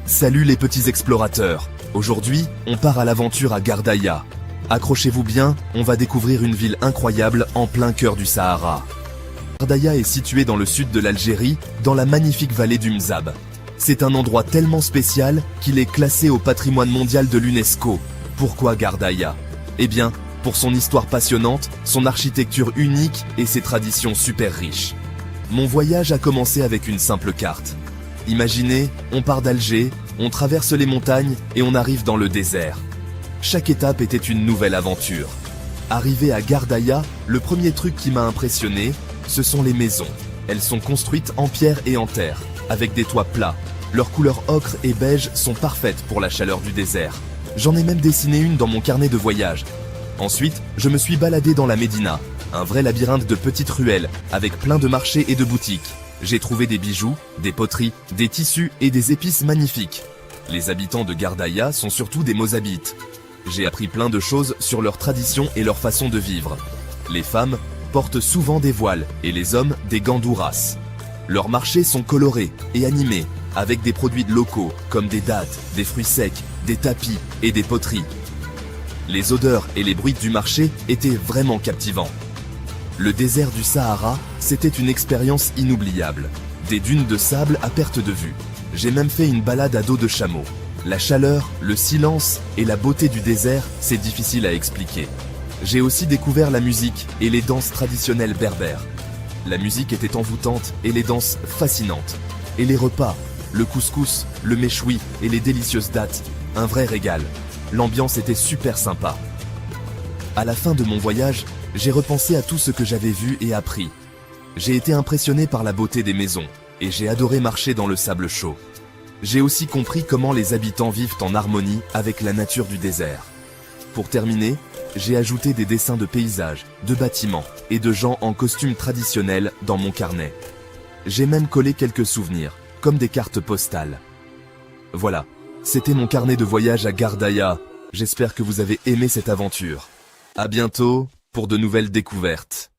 Salut les petits explorateurs. Aujourd'hui, on part à l'aventure à Gardaïa. Accrochez-vous bien, on va découvrir une ville incroyable en plein cœur du Sahara. Gardaïa est située dans le sud de l'Algérie, dans la magnifique vallée du Mzab. C'est un endroit tellement spécial qu'il est classé au patrimoine mondial de l'UNESCO. Pourquoi Gardaïa? Eh bien, pour son histoire passionnante, son architecture unique et ses traditions super riches. Mon voyage a commencé avec une simple carte. Imaginez, on part d'Alger, on traverse les montagnes et on arrive dans le désert. Chaque étape était une nouvelle aventure. Arrivé à Gardaïa, le premier truc qui m'a impressionné, ce sont les maisons. Elles sont construites en pierre et en terre, avec des toits plats. Leurs couleurs ocre et beige sont parfaites pour la chaleur du désert. J'en ai même dessiné une dans mon carnet de voyage. Ensuite, je me suis baladé dans la Médina, un vrai labyrinthe de petites ruelles, avec plein de marchés et de boutiques. J'ai trouvé des bijoux, des poteries, des tissus et des épices magnifiques. Les habitants de Gardaïa sont surtout des Mozabites. J'ai appris plein de choses sur leurs traditions et leur façon de vivre. Les femmes portent souvent des voiles et les hommes des gandouras. Leurs marchés sont colorés et animés, avec des produits locaux comme des dattes, des fruits secs, des tapis et des poteries. Les odeurs et les bruits du marché étaient vraiment captivants. Le désert du Sahara, c'était une expérience inoubliable. Des dunes de sable à perte de vue. J'ai même fait une balade à dos de chameau. La chaleur, le silence et la beauté du désert, c'est difficile à expliquer. J'ai aussi découvert la musique et les danses traditionnelles berbères. La musique était envoûtante et les danses fascinantes. Et les repas, le couscous, le méchoui et les délicieuses dattes, un vrai régal. L'ambiance était super sympa. À la fin de mon voyage, j'ai repensé à tout ce que j'avais vu et appris. J'ai été impressionné par la beauté des maisons, et j'ai adoré marcher dans le sable chaud. J'ai aussi compris comment les habitants vivent en harmonie avec la nature du désert. Pour terminer, j'ai ajouté des dessins de paysages, de bâtiments et de gens en costumes traditionnels dans mon carnet. J'ai même collé quelques souvenirs, comme des cartes postales. Voilà, c'était mon carnet de voyage à Gardaïa. J'espère que vous avez aimé cette aventure. À bientôt pour de nouvelles découvertes.